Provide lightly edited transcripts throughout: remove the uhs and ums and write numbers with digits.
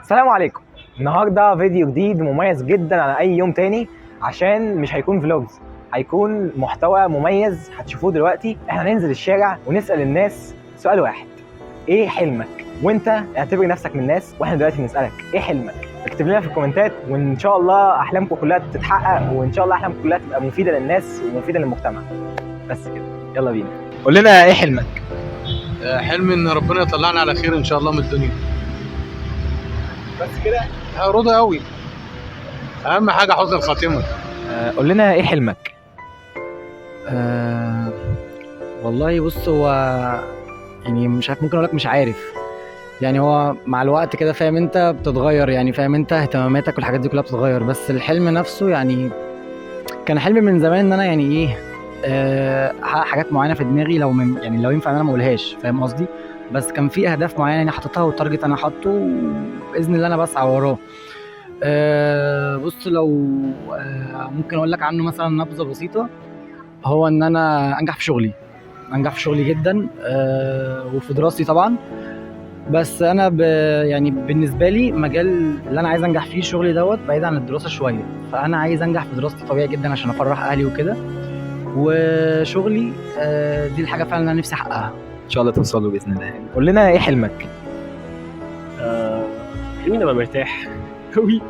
السلام عليكم. النهارده فيديو جديد مميز جدا عن اي يوم تاني، عشان مش هيكون فلوجز، هيكون محتوى مميز هتشوفوه دلوقتي. احنا هننزل الشارع ونسال الناس سؤال واحد: ايه حلمك؟ وانت اعتبر نفسك من الناس، واحنا دلوقتي بنسالك ايه حلمك. اكتب لنا في الكومنتات، وان شاء الله احلامكم كلها تتحقق، وان شاء الله احلامكم كلها تبقى مفيده للناس ومفيده للمجتمع. بس كده، يلا بينا. قول لنا ايه حلمك؟ حلمي ان ربنا يطلعنا على خير ان شاء الله من الدنيا. بس كده؟ راضي قوي، اهم حاجه حسن الخاتمه. قول لنا ايه حلمك؟ والله بص، هو يعني مش عارف، ممكن اقول لك مش عارف. يعني هو مع الوقت كده فاهم انت بتتغير، يعني فاهم انت اهتماماتك والحاجات دي كلها بتتغير، بس الحلم نفسه يعني كان حلمي من زمان ان انا يعني ايه، احقق حاجات معينه في دماغي، لو من يعني لو ينفع ان انا ما اقولهاش، فاهم قصدي؟ بس كان في اهداف معينه يعني حاططها، والتارجت انا حاطه باذن الله انا بسعى وراه. بص، لو ممكن اقول لك عنه مثلا نبذه بسيطه، هو ان انا انجح في شغلي جدا، وفي دراستي طبعا. بس انا يعني بالنسبه لي مجال اللي انا عايز انجح فيه شغلي دوت بعيد عن الدراسه شويه، فانا عايز انجح في دراستي طبيعي جدا عشان افرح اهلي وكده، وشغلي دي الحاجه فعلا اللي انا نفسي احققها. ان شاء الله توصلوا باذن الله. قول لنا ايه حلمك؟ حلمي ابقى مرتاح قوي.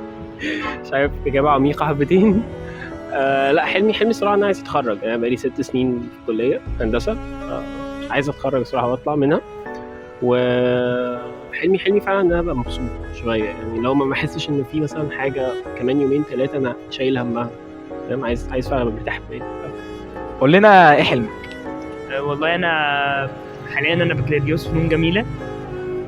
مش عارف، اجابه عميقه حبتين. لا، حلمي صراحه انا عايز اتخرج. انا بقالي 6 سنين في كليه هندسه، عايز اتخرج صراحه واطلع منها. وحلمي فعلا ان انا ابقى مبسوط شويه، يعني لو ما احسش ان في مثلا حاجه كمان يومين 3 انا شايل همها، فاهم؟ عايز فعلا ابقى مرتاح في بالي. قول لنا ايه حلمك؟ والله انا حاليا انا بكالوريوس فنون جميله،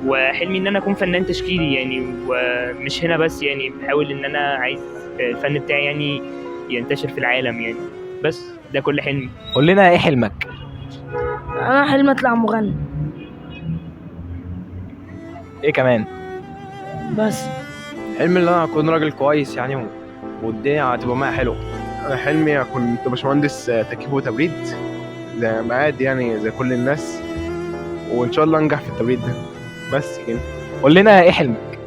وحلمي ان انا اكون فنان تشكيلي يعني، ومش هنا بس، يعني بحاول ان انا عايز الفن بتاعي يعني ينتشر في العالم يعني. بس ده كل حلمي. قول لنا ايه حلمك؟ انا حلمي اطلع مغني ايه كمان؟ بس. حلمي ان انا اكون راجل كويس يعني، والدنيا هتبقى معايا حلوه. انا حلمي اكون باشمهندس تكييف وتبريد، ده معاد يعني زي كل الناس، وان شاء الله انجح في التبريد ده. بس كده. قول لنا ايه حلمك؟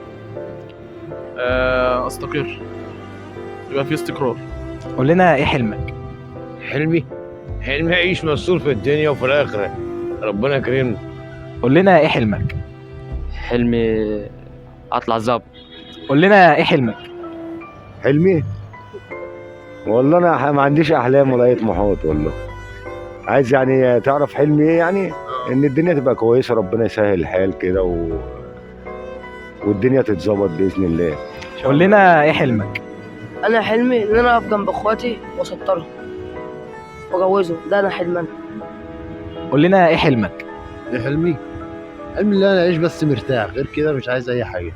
استقر، يبقى في استقرار. قول لنا ايه حلمك؟ حلمي اعيش مسؤول في الدنيا وفي الاخره، ربنا يكرمني. قول لنا ايه حلمك؟ حلمي اطلع ظابط. قول لنا ايه حلمك؟ حلمي والله انا ما عنديش احلام ولا اي طموحات، والله عايز يعني تعرف حلمي ايه؟ يعني ان الدنيا تبقى كويسه، ربنا يسهل الحال كده والدنيا تتظبط باذن الله. قول لنا ايه حلمك؟ انا حلمي ان انا اقف جنب اخواتي واسطرهم واجوزهم، ده انا حلمي انا. قول لنا ايه حلمك؟ حلمي ان انا اعيش بس مرتاح، غير كده مش عايز اي حاجه.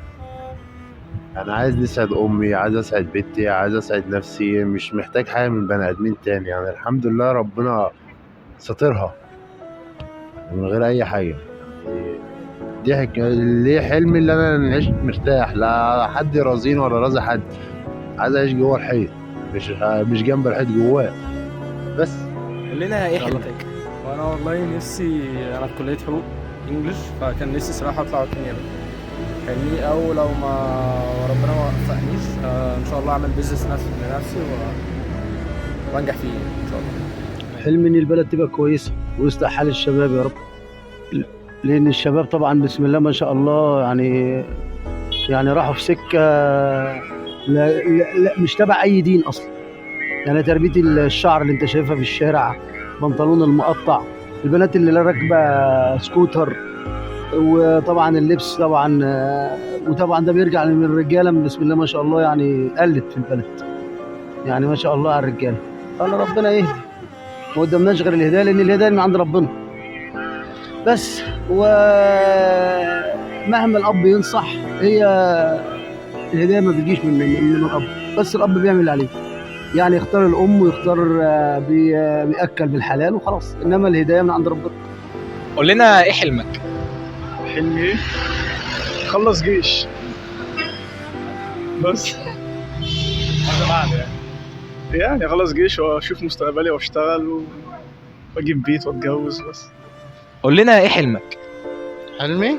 انا عايز نسعد امي، عايز اسعد بنتي، عايز اسعد نفسي، مش محتاج حاجه من بني ادمين تاني. يعني الحمد لله ربنا ساطرها من غير اي حاجه. دي ليه حلمي اللي انا نعيش مرتاح، لا حد يرازيني ولا رازي حد. عايز اعيش جوه الحيط، مش جنب الحيط، جواه بس. قول لنا ايه حلمك؟ وانا والله نفسي، انا في كليه حقوق انجلش، فكان نفسي صراحه اطلع نيابه. حلمي او لو ما ربنا ما وفقنيش ان شاء الله اعمل بيزنس لنفسي وانجح فيه ان شاء الله. حلمي ان البلد تبقى كويسه ويصلح حال الشباب يا رب، لان الشباب طبعا بسم الله ما شاء الله يعني راحوا في سكه لا مش تبع اي دين اصلا. يعني تربيه الشعر اللي انت شايفها في الشارع، بنطلون المقطع، البنات اللي لا راكبه سكوتر، وطبعا اللبس طبعا، وطبعا ده بيرجع من الرجاله بسم الله ما شاء الله، يعني قلت في البلد يعني ما شاء الله على الرجاله. قال ربنا يهدي، ما قدامناش غير الهدايه، لان الهدايه من عند ربنا بس. ومهما الاب ينصح، هي الهدايه ما بتجيش من الاب، بس الاب بيعمل اللي عليه، يعني يختار الام ويختار بياكل بالحلال وخلاص، انما الهدايه من عند ربنا. قول لنا ايه حلمك؟ حلمي خلص جيش بس. هذا بعد يعني خلص جيش واشوف مستقبلي واشتغل واجيب بيت واتجوز بس. قول لنا ايه حلمك؟ حلمي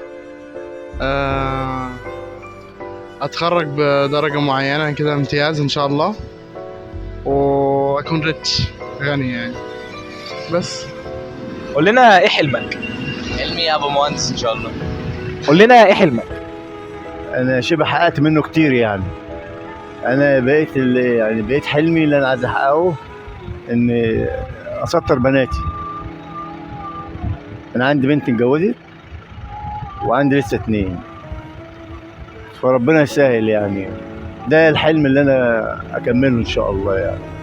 اتخرج بدرجة معينة كده امتياز ان شاء الله، واكون ريتش غني يعني. بس قول لنا ايه حلمك؟ حلمي ابقى مهندس ان شاء الله. قول لنا ايه حلمك؟ انا شبه حققت منه كتير يعني. انا بقيت حلمي اللي انا عايز احققه ان اسطر بناتي. انا عندي بنت اتجوزت وعندي لسه 2، فربنا يسهل يعني. ده الحلم اللي انا اكمله ان شاء الله يعني.